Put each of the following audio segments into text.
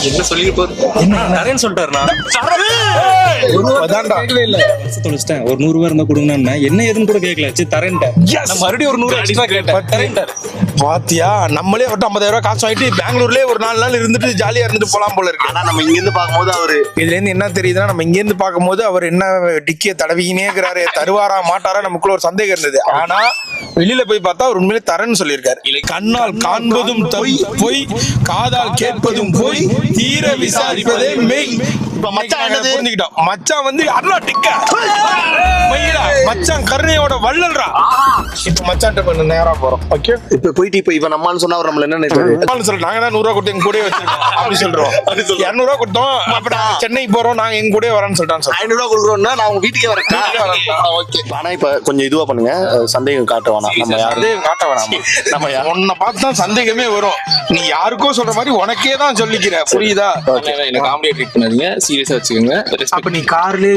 என்ன சொல்லி என்ன சொல்லிட்டாருண்ணா ஒரு 100 ரூபாய் இருந்தா கொடுங்கன்னா என்ன ஏதுன்னு கூட கேட்கல. சரி தரேன்ட்டேன். மறுபடியும் ஒரு 100 எக்ஸ்ட்ரா கேட்டேன். பாத்தியா, நம்மளே 50,000 ரூபாய் காசு வாங்கிட்டு பெங்களூர்லயே ஒரு 4 நாள் இருந்துட்டு ஜாலியா இருந்துட்டு போலாம் போல இருக்கு. ஆனா நம்ம இங்க இருந்து பாக்கும்போது அவரு இதுல இருந்து என்ன தெரியுதுன்னா, நம்ம இங்க இருந்து பாக்கும்போது அவர் என்ன டிக்கிய தடவிக்கினே இருக்கிறாரு, தருவாரா மாட்டாரா நமக்குள்ள ஒரு சந்தேகம் இருந்தது. ஆனா வெளியில போய் பார்த்தா அவர் உண்மையிலே தரேன்னு சொல்லியிருக்காரு. கண்ணால் காண்பதும் பொய், காதால் கேட்பதும் பொய், தீர விசாரிப்பதே மெய். இப்ப மச்சான் புரிஞ்சுக்கிட்டோம். மச்சான் வந்து மச்சான் கருணையோட வள்ளல்ரா. இப்ப மச்சான் பண்ண நேரா போறோம். ஓகே, இப்ப போயிட்டு இப்ப இவன் நம்மான்னு சொன்னா அவர் நம்மள என்ன நினைப்பாரு? நாங்க தான் 100 ரூபாய் கொடுத்து எங்க கூட வச்சிருக்கோம் அப்படி சொல்றோம். 200 ரூபாய் கொடுத்தோம், அப்ப சென்னை போறோம், நாங்க எங்க கூட வரேன்னு சொல்லிட்டான் சார். 500 ரூபாய் கொடுக்குறோம்னா நான் உங்க வீட்டுக்கே வரேன். ஓகே, ஆனா இப்ப கொஞ்சம் இதுவா பண்ணுங்க, சந்தேகம் காட்ட வேணாம். நம்ம யாரும் காட்ட வேணாம். நம்ம உன்னை பார்த்து தான் சந்தேகமே வரும். நீ யாருக்கோ சொல்ற மாதிரி உனக்கே தான் சொல்லிக்கிற, புரியுதா? என்ன காமெடியா ட்ரீட் பண்ணாதீங்க, சீரியஸா வச்சுக்கோங்க. அப்ப நீ கார்லயே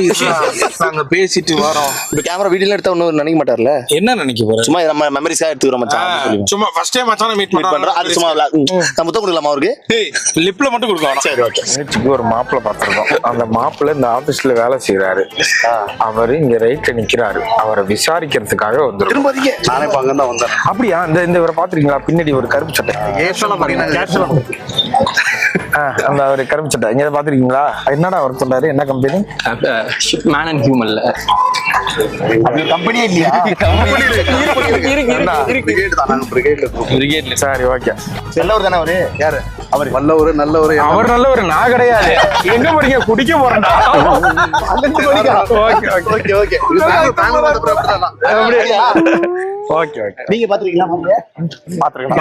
நாங்க பேசிட்டு வரோம். இப்ப கேமரா வீடியோல எடுத்தா ஒன்னும் நினைக்க மாட்டார்ல? என்ன நினைக்க போற? சும்மா நம்ம மெமரிஸ்க்காக எடுத்துக்கிறோம் மச்சான். சும்மா ஃபர்ஸ்ட் டைம் மச்சான மீட் பண்றோம். அது சும்மா நம்ம முத்தம் கொடுக்கலாமா அவருக்கு? லிப்ல மட்டும் கொடுக்கலாம். சரி, ஓகே. நேற்றுக்கு ஒரு மாப்பிள்ளை பார்த்துருக்கோம். அந்த மாப்பிள்ளை இந்த ஆபீஸ்ல வேலை செய்யறாரு. அவரு இங்க ரைட்ல நிக்கிறாரு. அவரை விசாரிக்கிறதுக்காக வந்துரும். திரும்பதிங்க நானே இப்ப அங்கதான் வந்தேன். அப்படியா? இந்த இவரை பாத்துருக்கீங்களா? பின்னாடி ஒரு கருப்பு சட்டை, அந்த ஒரு கருப்பு சட்டை இங்க பாத்துருக்கீங்களா? என்னடா ஒர்க் பண்றாரு? என்ன கம்பெனி? மேன் அண்ட் ஹியூமன்ல கம்பெனியே இல்லையா? சரி, ஓகே. நல்லவர் தானே அவரு? யாரு அவரு? நல்லவரு. நல்லவரு. அவர் நல்லவர், நான் கிடையாது. எங்க போறீங்க? குடிக்க போறேன்டா. Okay, okay. நீங்க பாத்துருக்கீங்களா?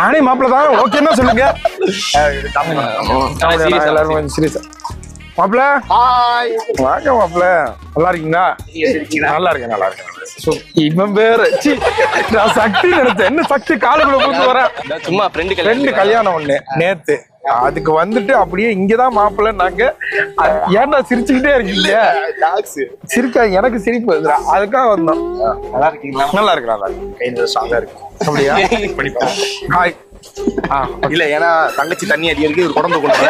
நானே மாப்பிள்ள தான். ஓகேன்னா சொல்லுங்க. எல்லாரும் கொஞ்சம் சீரியஸா. மாப்பிள்ள, வாங்க மாப்பிள்ள. நல்லா இருக்கீங்களா? நல்லா இருக்கேன், நல்லா இருக்கேன். இவன் பேரு நான் சக்தி நினைச்சேன். என்ன சக்தி காலுக்குள்ள போட்டு வரேன். சும்மா ஃப்ரெண்டு கல்யாணம் ஒண்ணு நேத்து. அதுக்கு வந்துட்டு அப்படியே இங்கதான் மாப்பிள்ள. நாங்க ஏன்டா சிரிச்சுக்கிட்டே இருக்கீங்க? சிரிக்கா, எனக்கு சிரிப்பு வருதுடா. அதுக்காக வந்தோம். நல்லா இருக்கீங்களா? நல்லா இருக்கு, நல்லா இருக்கு. ஸ்ட்ராங்கா இருக்கு. அப்படியா? ஹாய். இல்ல, ஏன்னா தங்கச்சி தண்ணி அடிக்கிறதுக்கு ஒரு குழந்தை கொண்டு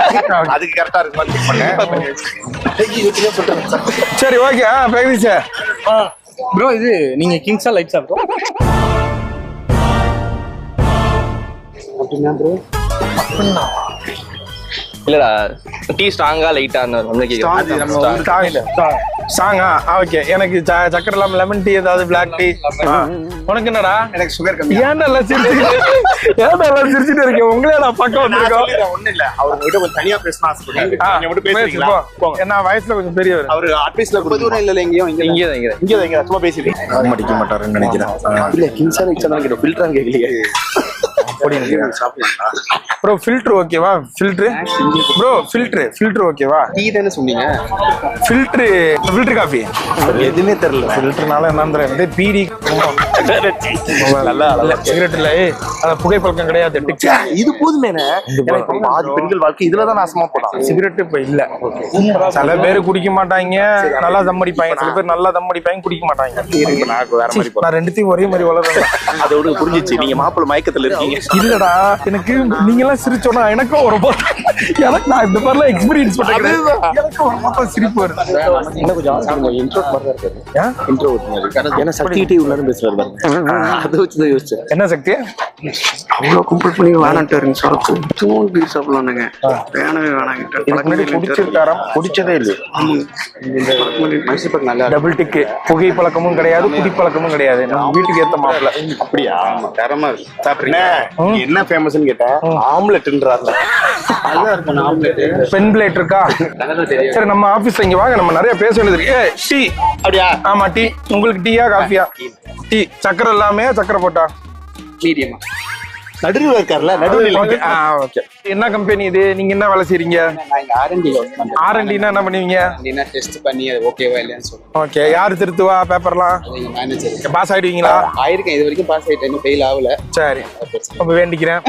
அதுக்கு கரெக்டா இருக்கு. சரி, ஓகே. பிரகதீஷ் ப்ரோ, இது நீங்க கிங்ஸா லைட்ஸா ப்ரோ? அப்படின்னா ப்ரோ இல்லடா, டீ ஸ்ட்ராங்கா லைட்டா சாங்கா? ஓகே. எனக்கு சக்கரை இல்லாம லெமன் டீ, ஏதாவது பிளாக் டீ. உனக்கு என்னடா? எனக்கு சுகர் கம்மி. ஏன்டா எல்லாம் சிரிச்சுட்டு இருக்கேன்? உங்களே நான் பக்கம் வந்திருக்கோம். ஒண்ணு இல்ல, அவர் கிட்ட கொஞ்சம் தனியா பேசணும் ஆசைப்படுறேன். என்ன வயசுல கொஞ்சம் பெரியவர். அவரு ஆபீஸ்ல தூரம் இல்ல, எங்கேயும் இங்க சும்மா பேசிட்டு மடிக்க மாட்டாருன்னு நினைக்கிறேன். இல்ல, கிங்ஸா லைட்ஸா தான் கேட்டோம், ஃபில்டரா கேட்கலையே. ப்ரோ ஃபில்டர் ஓகேவா? ஃபில்டர் ப்ரோ, ஃபில்டர் ஓகேவா? டீ தானே சொன்னீங்க? ஃபில்டர் காஃபி எதுவுமே தெரியல. ஃபில்டர்னால என்னன்னு தெரியல. பீடி சிகரெட் இல்ல, அது புகைப்பழக்கம் கிடையாது. இது போதுமே. பாதி பெண்கள் வாழ்க்கை இதுலதான் நாசமா போட்டான். சிகரெட் இப்ப இல்ல. சில பேர் குடிக்க மாட்டாங்க, நல்லா தம்மடிப்பாங்க. சில பேர் நல்லா தம்மடிப்பாங்க, குடிக்க மாட்டாங்க. நான் ரெண்டுத்தையும் ஒரே மாதிரி வளர்றேன். அதோட புரிஞ்சிச்சு, நீங்க மாப்பிள்ளை மயக்கத்துல இருக்கீங்க. இல்லடா, எனக்கு நீங்க எல்லாம் சிரிச்சோன்னா எனக்கும் ஒரு எனக்கு நான் இந்த மாதிரிலாம் எக்ஸ்பீரியன்ஸ் பண்ணேன். எனக்கு ஒரு மாதம் சிரிப்பு வருது. இன்னும் கொஞ்சம் இன்ட்ரோட் மாதிரி தான் இருக்கு. இன்ட்ரோட் ஏன்னா சக்திகிட்டே உள்ளாரு பேசுறாரு. அதை வச்சுதான் யோசிச்சேன். என்ன சக்தி? அவ்வளோ கும்பிட் பண்ணி வேணான்ட்டாருங்க. சொல்லுங்க, தூண் பீர் சாப்பிடலானுங்க. வேணவே வேணாங்கிட்ட குடிச்சிருக்காராம். குடிச்சதே இல்லை. மைசூர் நல்லா டபுள் டிக்கு. புகை பழக்கமும் கிடையாது, குடிப்பழக்கமும் கிடையாது. நம்ம வீட்டுக்கு ஏத்த மாப்பிள்ள. அப்படியா? தரமா இருக்கு. சாப்பிடுறீங்க? என்ன ஃபேமஸ்ன்னு கேட்டா ஆம்லெட்ன்றாங்க. அதான் இருக்கும் ஆம்லெட். பென் பிளேட் இருக்கா? சரி, நம்ம ஆபீஸ்ல இங்க வாங்க, நம்ம நிறைய பேச வேண்டியது இருக்கு. டீ? அப்படியா? ஆமா, டீ. உங்களுக்கு டீயா காஃபியா? டீ. சக்கரை இல்லாம சக்கரை போட்டா? மீடியமா. நடுவில் இருக்காருல்ல, நடுவில். ஓகே. என்ன கம்பெனி இது? நீங்க என்ன வேலை செய்றீங்க? நான் இங்க R&D ஒர்க் பண்றேன். R&Dனா என்ன பண்ணுவீங்க? R&Dனா டெஸ்ட் பண்ணி அது ஓகேவா இல்லையான்னு சொல்லுவேன். ஓகே. யாரு திருத்துவா பேப்பர்லாம்? எங்க மேனேஜர். பாஸ் ஆயிடுவீங்களா? ஆயிருக்கேன், இது வரைக்கும் பாஸ் ஆயிட்டேன், இன்னும் ஃபெயில் ஆகல. சரி, அப்ப வேண்டிக்கிறேன்.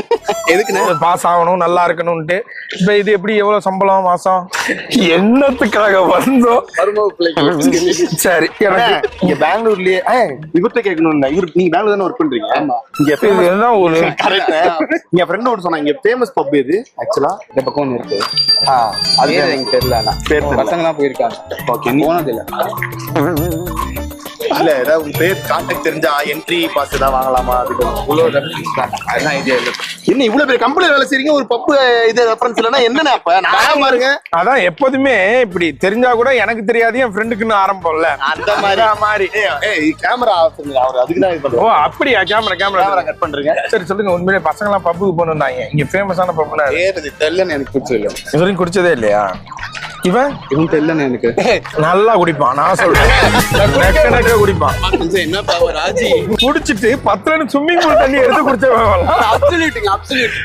எதுக்குண்ணே? பாஸ் ஆகணும், நல்லா இருக்கணும்ட்டு. இப்ப இது எப்படி, எவ்வளவு சம்பளம் மாசம்? என்னத்துக்காக வந்தோம்? சரி, எனக்கு இங்க பெங்களூர்லயே இவர்கிட்ட கேட்கணும். இவர் நீங்க பெங்களூர் தானே ஒர்க் பண்றீங்க? ஆமா. இங்க இதுதான் ஒரு என் ஃப்ரெண்ட் ஒன்று சொன்னாங்க, இங்க ஃபேமஸ் பப் எது ஆக்சுவலா? இந்த பக்கம் ஒன்று இருக்கு. அது பேர் எனக்கு தெரியல. ஆனா பேர் தெரியல. பசங்கலாம் போயிருக்காங்க. ஓகே, போனது இல்ல. இல்ல ஏதாவது உங்க பேர் கான்டாக்ட் தெரிஞ்சா என்ட்ரி பாஸ் ஏதாவது வாங்கலாமா? அதுக்கு அதெல்லாம் ஐடியா இல்லை. என்ன இவ்வளவு பெரிய கம்பெனில வேலை செய்றீங்க, ஒரு பப்பு இது ரெஃபரன்ஸ் இல்லைன்னா என்னண்ணே? அப்ப நான் பாருங்க அதான் எப்போதுமே இப்படி தெரிஞ்சா கூட எனக்கு தெரியாது, என் ஃப்ரெண்டுக்குன்னு ஆரம்பம்ல அந்த மாதிரி கேமரா அவர் அதுக்கு தான் இது ஓ பண்றோம். அப்படியா? கேமரா கேமரா கட் பண்றீங்க. சரி சொல்லுங்க, உண்மையிலே பசங்க எல்லாம் பப்புக்கு போனாங்க. இங்க ஃபேமஸான பப்புனா பேர் இது தெரியலன்னு எனக்கு பிடிச்சது. இதுவரையும் குடிச்சதே இல்லையா? இவன் இவன் தெரியலன்னு எனக்கு. நல்லா குடிப்பான், நான் சொல்றேன். நெக்க குடிப்பான். என்னப்பா ராஜி குடிச்சிட்டு 10 ஸ்விம்மிங் பூல் தண்ணி எடுத்து குடிச்சவன்.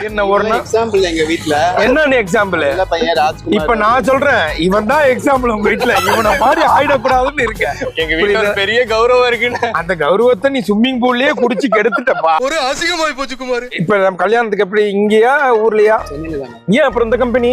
என்ன ஒரு நாள் எக்ஸாம்பிள் எங்க வீட்ல என்ன எக்ஸாம்பிள்? நல்ல பையன் ராஜ்குமார். இப்ப நான் சொல்றேன், இவன் தான் எக்ஸாம்பிள் உங்க வீட்டுல. இவனை மாதிரி ஆயிடக்கூடாதுன்னு இருக்கேன். எங்க வீட்டுல பெரிய கௌரவம் இருக்குன்னு. அந்த கௌரவத்தை நீ ஸ்விம்மிங் பூல்லயே குடிச்சு கெடுத்துட்டப்பா. ஒரு அசிங்கமாய் போச்சு குமார். இப்ப நம்ம கல்யாணத்துக்கு எப்படி இங்கயா ஊர்லயா? சென்னையில தானே. ஏன் அப்புறம் இந்த கம்பெனி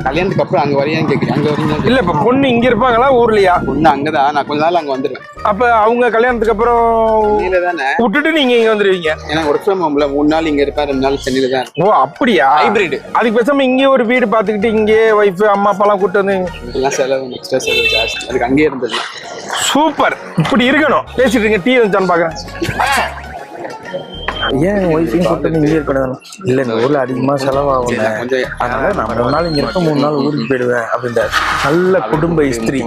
கல்யாணத்துக்கு அப்புறம் அங்க வரையான்னு கேக்குறேன். அங்க வரீங்க இல்ல? இப்ப பொண்ணு இங்க இருப்பாங்களா ஊர்லயா? ஒண்ணு அங்கதான். நான் கொஞ்ச நாள் அங்க வந்துடுவேன். அப்ப அவங்க கல்யாணத்துக்கு அப்புறம் சென்னையில தானே. விட்டுட்டு நீங்க இங்க வந்துருவீங்க. ஏன்னா ஒர்க் ஃப்ரம் ஹோம்ல 3 நாள் இங்க இருப்பேன், 2 நாள் சென்னையில தான். ஓ அப்படியா? ஹைபிரிட். அதுக்கு பேசாம இங்கே ஒரு வீடு பாத்துக்கிட்டு இங்கே ஒய்ஃப் அம்மா அப்பா எல்லாம் கூட்டு வந்து. இதெல்லாம் செலவு, எக்ஸ்ட்ரா செலவு ஜாஸ்தி. அதுக்கு அங்கேயே இருந்துடலாம். சூப்பர், இப்படி இருக்கணும். பேசிட்டு இருக்கீங்க, டீ வந்துச்சான்னு பாக்குறேன். ஏன் ஒய்ஃபையும் கூட்டு வந்து இங்கே இருக்கணும்? இல்ல இந்த ஊர்ல அதிகமா செலவாகும், அதனால நான் 3 நாள் இங்க இருக்க 3 நாள் ஊருக்கு போயிடுவேன் அப்படின்றாரு. நல்ல குடும்ப ஸ்திரீ,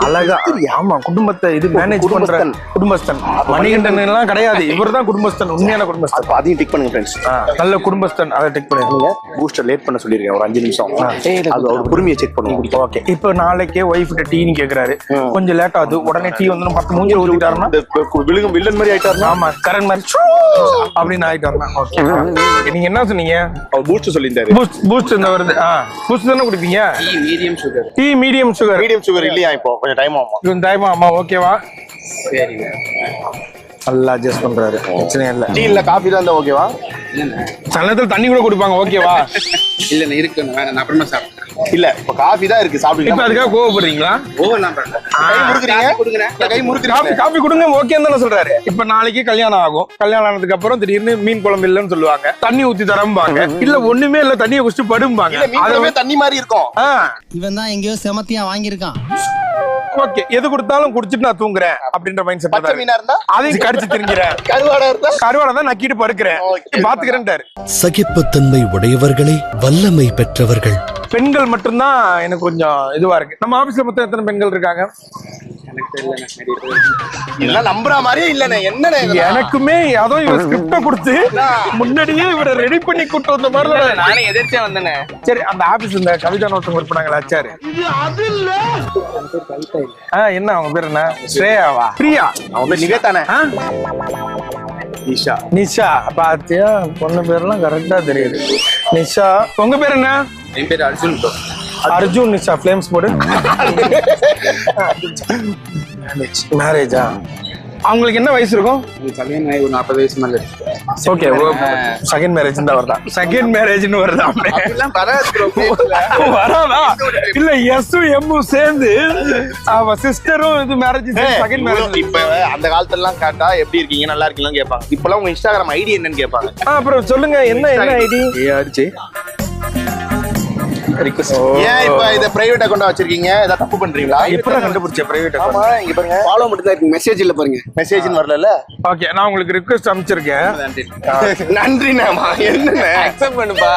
அழகா. ஆமா, குடும்பத்தை இது மேனேஜ் பண்ற குடும்பஸ்தன். மணிகண்டன் எல்லாம் கிடையாது, இவர் தான் குடும்பஸ்தன், உண்மையான குடும்பஸ்தன். அதையும் டிக் பண்ணுங்க ஃப்ரெண்ட்ஸ். நல்ல குடும்பஸ்தன், அதை டிக் பண்ணுங்க. பூஸ்டர் லேட் பண்ண சொல்லிருக்கேன் ஒரு 5 நிமிஷம். அது அவர் பொறுமையை செக் பண்ணுவோம். ஓகே, இப்போ நாளைக்கே ஒய்ஃப் கிட்ட டீன்னு கேக்குறாரு, கொஞ்சம் லேட் ஆகுது, உடனே டீ வந்து 10 மூஞ்சி ஊத்திட்டாருன்னா விழுகும் வில்லன் மாதிரி ஆயிட்டாருன்னா. ஆமா, கரண் மாதிரி அப்படின்னு ஆயிட்டாருன்னா. ஓகே, நீங்க என்ன சொன்னீங்க? அவர் பூஸ்ட் சொல்லியிருந்தாரு. பூஸ்ட் இந்த வருது. பூஸ்ட் தானே குடிப்பீங்க? Medium sugar. Tea medium sugar. Medium sugar இல்லையா? இப்போ கொஞ்சம் டைம் ஆகும். கொஞ்சம் டைம் ஆமா. ஓகேவா? சரிங்க. நல்லா அட்ஜஸ்ட் பண்றாரு, பிரச்சனை இல்ல. டீ இல்ல காஃபி தான் இருந்தா ஓகேவா? சில நேரத்துல தண்ணி கூட குடிப்பாங்க. ஓகேவா? இல்ல இருக்கு, வேணாம், நான் அப்புறமா சாப்பிட்டேன். இல்ல இப்ப காஃபி தான் இருக்கு, இப்ப சாப்பிடுங்க. அதுக்காக கோவப்படுறீங்களா? ஓவர்லாம் பண்ணல. கை முறுக்குறீங்க, கை முறுக்குறீங்க. காபி கொடுங்க ஓகேன்னு தானே சொல்றாரு. இப்ப நாளைக்கு கல்யாணம் ஆகும். கல்யாணம் ஆனதுக்கு அப்புறம் திடீர்னு மீன் குழம்பு இல்லன்னு சொல்லுவாங்க, தண்ணி ஊத்தி தரம்பாங்க. இல்ல ஒண்ணுமே இல்ல, தண்ணியை குடிச்சு படும்பாங்க. அதுவே தண்ணி மாதிரி இருக்கும். இவன் தான் எங்கேயோ செமத்தியா வாங்கியிருக்கான். ஓகே, எது கொடுத்தாலும் குடிச்சிட்டு நான் தூங்குறேன் அப்படின்ற மைண்ட் செட். பச்சை மீனா இருந்தா அதையும் கடிச்சு திங்கிறேன். கருவாடா இருந்தா கருவாடை தான் நக்கிட்டு படுக்கிறேன், பாத்துக்கிறேன்ட்டாரு. சகிப்புத்தன்மை உடையவர்களே வல்லமை பெற்றவர்கள். பெண்கள் மட்டும்தான் எனக்கு கொஞ்சம் இதுவா இருக்கு. நம்ம ஆபீஸ்ல மொத்தம் எத்தனை பெண்கள் இருக்காங்க? இதெல்லாம் நம்புற மாதிரியே இல்லண்ணே. என்னண்ணே இதெல்லாம்? எனக்குமே அதோ இவ ஸ்கிரிப்ட கொடுத்து முன்னாடியே இவரை ரெடி பண்ணி கூட்டு வந்த மாதிரி நானே எதிர்த்தே வந்தேனே. சரி, அந்த ஆபீஸ் இந்த கவிதா ஒருத்தவங்க ஒர்க் பண்ணாங்களா ஆச்சாரு? என்ன அவங்க பேர் என்ன? ஸ்ரேயாவா? பிரியா? அவங்க நிவேதானே. நிஷா. நிஷா பாத்தியா, பொண்ணு பேர்லாம் கரெக்டா தெரியுது. நிஷா. உங்க பேர் என்ன? என் பேர் அர்ஜுன் ப்ரோ. அர்ஜுன் நிஷா. ஃபிளேம்ஸ் போடு. மேரேஜா? அவங்களுக்கு என்ன வயசு இருக்கும்? கல்யாணம் ஆகி ஒரு 40 வயசு மேல இருக்கு. ஓகே, செகண்ட் மேரேஜ் தான் வருதா? செகண்ட் மேரேஜ்னு வருதா? வராதா? இல்ல, எஸ்ஸும் எம்மும் சேர்ந்து அவ சிஸ்டரும் இது மேரேஜ் செகண்ட் மேரேஜ். இப்ப அந்த காலத்துல எல்லாம் கேட்டா எப்படி இருக்கீங்க, நல்லா இருக்கீங்கன்னு கேட்பாங்க. இப்பெல்லாம் உங்க இன்ஸ்டாகிராம் ஐடி என்னன்னு கேட்பாங்க. அப்புறம் சொல்லுங்க, என்ன ஐடி? ஏன் இப்ப இத பிரைவேட் அக்கவுண்டா வச்சிருக்கீங்க? ஏதாவது தப்பு பண்றீங்களா? எப்படா கண்டுபிடிச்ச பிரைவேட் ஆமா, அக்கவுண்ட்? இங்க பாருங்க, ஃபாலோ மட்டும் தான் இருக்கு, மெசேஜ் இல்ல பாருங்க. மெசேஜ்னு வரல. ஓகே, நான் உங்களுக்கு ரிக்வெஸ்ட் அனுப்பிச்சிருக்கேன். நன்றிண்ணா. என்னண்ணே அக்செப்ட் பண்ணுப்பா.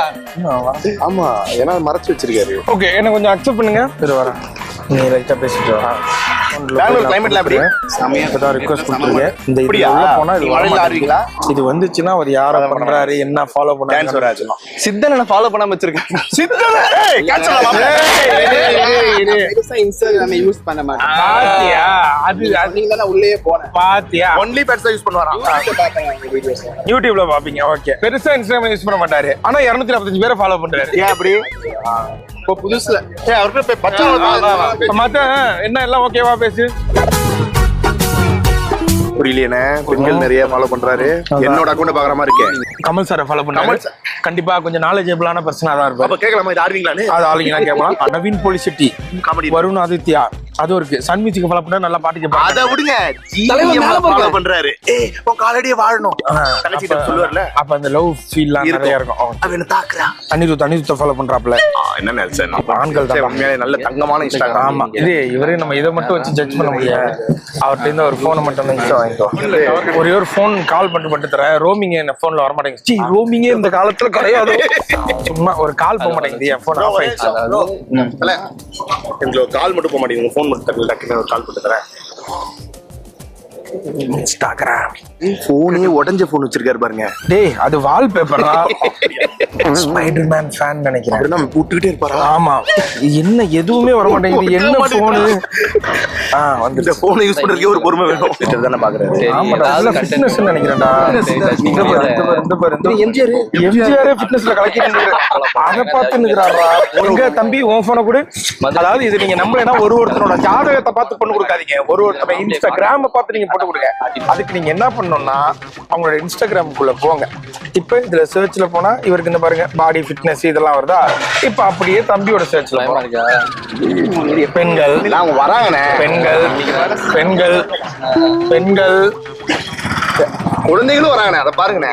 ஆமா, ஏன்னா மறைச்சு வச்சிருக்காரு. ஓகே, என்ன கொஞ்சம் அக்செப்ட் பண்ணுங்க. சரி, வரேன். நீ ரைட்டா பேசிட்டு வா. பெங்களூர் கிளைமேட்ல எப்படி? இப்பதான் ரிக்வெஸ்ட் கொடுத்துருக்கேன். இந்த அப்படியா? இதுல போனா இது நீங்க வர மழையில ஆடுவீங்களா? மாட்டேங்குது. இது வந்துச்சுன்னா அவர் யார பண்றாரு, என்ன ஃபாலோ டான்ஸ் பண்ணாரு? வராது. சித்தனை ஃபாலோ பண்ணாம வச்சிருக்கேன். சித்தனே, ஏய் கேட்ச் பண்ணலாம். பெருசா இன்ஸ்டாகிராம் யூஸ் பண்ண மாட்டேன். பாத்தியா? அது நீங்க தானே உள்ளே போனேன். பாத்தியா? ஒன்லி பெருசா யூஸ் பண்ணுவாராம். பாத்தேன் உங்க வீடியோஸ். யூடியூப்ல பாப்பீங்க. ஓகே, பெருசா இன்ஸ்டாகிராம் யூஸ் பண்ண மாட்டாரு, ஆனா 245 பேரை ஃபாலோ பண்றாரு. ஏன் அப்படி? இப்போ புதுசுல ஏய், அவர்கிட்ட போய் பச்சை மத்த என்ன எல்லாம் ஓகேவா பேசு. புரியலையே. பெண்கள் நிறைய ஃபாலோ பண்றாரு. என்னோட அக்கௌண்ட் பாக்குற மாதிரி இருக்கேன். கமல் சாரை ஃபாலோ பண்ணாரு. கண்டிப்பா கொஞ்சம் நாலேஜபிளான பர்சனா தான் இருப்பாரு. அப்ப கேட்கலாமா, இது ஆடுவீங்களான்னு? அது ஆளுங்க கேட்கலாம். நவீன் போலிசிட்டி, காமெடி. வருண் ஆதித்யா, அதுவும் இருக்கு. சன் மியூசிக் ஃபாலோ பண்ணா நல்லா பாட்டு கேட்பாங்க. அத விடுங்க, ஃபாலோ பண்றாரு. உன் காலடியே வாழணும் தங்கச்சி சொல்லுவார்ல. அப்ப அந்த லவ் ஃபீல்லாம் நிறைய இருக்கும். அவன் என்ன தாக்குறா. அனிருத் ஃபாலோ பண்றாப்ல. என்ன நெல்சன், ஆண்கள் தான் உண்மையாலே நல்ல தங்கமான இன்ஸ்டாகிராம். ஆமா, இது இவரே நம்ம இதை மட்டும் வச்சு ஜட்ஜ் பண்ண முடியாது. அவர்கிட்ட இருந்து ஒரு போனை மட்டும் தான் வாங்கிக்கோ. ஒரே ஒரு போன் கால் மட்டும் தர. ரோமிங் என்ன போன்ல வர மாட்டேங்குது. ரோமிங்கே இந்த காலத்துல கிடையாது. சும்மா ஒரு கால் போக மாட்டேங்குது. என் போன் ஆஃப் ஆயிடுச்சு. எனக்கு கால் மட்டும் போக மாட்டேங்குது. போன் மட்டும் தரல, டக்குன்னு ஒரு கால் போட்டு தரேன். இன்ஸ்டாகிராம் போனே உடஞ்ச போன் வச்சிருக்காரு பாருங்க. டேய், அது வால்பேப்பரா? ஸ்பைடர்மேன் ஃபேன் நினைக்கிறேன். அப்படியே நம்ம கூப்பிட்டுக்கிட்டே இருப்பாரா? ஆமா, என்ன எதுவுமே வர மாட்டேங்குது. என்ன போனு? வந்து இந்த போனை யூஸ் பண்றதுக்கே ஒரு பொறுமை வேணும். லிட்டர் தானே பாக்குறாரு. ஆமாடா, இல்ல ஃபிட்னஸ் நினைக்கிறேன்டா. எம்ஜிஆரே ஃபிட்னஸ்ல கலக்கிட்டு அத பார்த்து நிக்கிறாரா? எங்க தம்பி உன் போனை கூட. அதாவது இது நீங்க நம்பலனா ஒருத்தரோட ஜாதகத்தை பார்த்து பொண்ணு கொடுக்காதீங்க. ஒருத்தரோட இன்ஸ்டாகிராம பார்த்து நீங்க போட்டு கொடுங்க. அதுக்கு நீங்க என்ன பண்ணணும்னா அவங்களோட இன்ஸ்டாகிராமுக்குள்ள போங்க. இப்ப இதுல சர்ச்ல போனா இவருக்கு இந்த பாருங்க பாடி ஃபிட்னஸ் இதெல்லாம் வருதா. இப்ப அப்படியே தம்பியோட சர்ச்ல பெண்கள் வராங்கண்ணே. பெண்கள் குழந்தைகளும் வராங்கண்ணே. அதை பாருங்கண்ணே.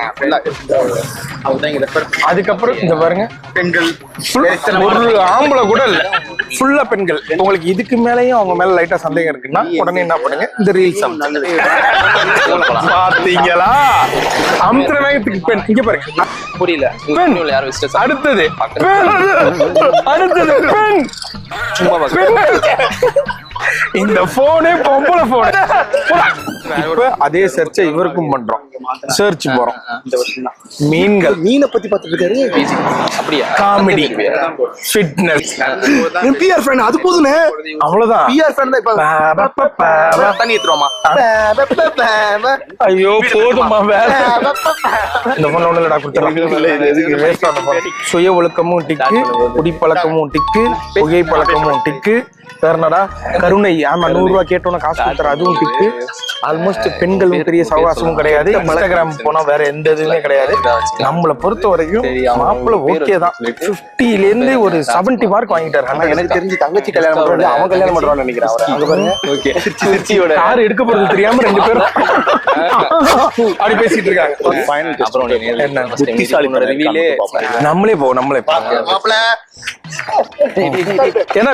அதுக்கப்புறம் இந்த பாருங்க பெண்கள். ஒரு ஆம்பளை கூட இல்ல, ஃபுல்லா பெண்கள். உங்களுக்கு இதுக்கு மேலயும் அவங்க மேல லைட்டா சந்தேகம் இருக்குன்னா உடனே என்ன பண்ணுங்க, இந்த ரீல்ஸ் பாத்தீங்களா? அமுத்திர வேகத்துக்கு பெண். இங்க பாருங்க, புரியல. அடுத்தது பெண். இந்த போனே பொம்பளை போன். இப்ப அதே சர்ச்சை இவருக்கும் பண்றோம். சர்ச் போறோம். மீன்கள், மீனை பத்தி பார்த்துட்டு இருக்காரு. அப்படியா? Comedy, fitness, PR friend. அது போதுனே, அவ்வளவுதான். பிஆர் ஃப்ரெண்ட் தான். இப்ப தண்ணி ஏத்துறோமா? ஐயோ போதுமா வேற. இந்த போன்ல ஒண்ணு இல்லடா, கொடுத்துறேன். சுய ஒழுக்கமும் டிக்கு, குடிப்பழக்கமும் டிக்கு, புகை பழக்கமும் டிக்கு. வேறனடா கருணை. ஆமா, 100 ரூபாய் கேட்டோன்னு காசு கொடுத்துற, அதுவும் டிக்கு. ஆல்மோஸ்ட் பெண்களும் பெரிய சவகாசமும் கிடையாது. இன்ஸ்டாகிராம் போனா வேற எந்த இதுவுமே கிடையாது. நம்மளை பொறுத்த வரைக்கும் மாப்பிள்ள ஓகே தான். 50ல இருந்து ஒரு 70 மார்க் வாங்கிட்டாரு. ஆனா எனக்கு தெரிஞ்சு தங்கச்சி கல்யாணம் பண்றாரு, அவன் கல்யாணம் பண்றான்னு நினைக்கிறேன். அவரை அங்க பாருங்க. ஓகே, திருச்சியோட யாரு எடுக்க போறது தெரியாம 2 பேரும் அப்படி பேசிட்டு இருக்காங்க. அப்புறம் என்ன புத்திசாலி நம்மளே போ. ஏன்னா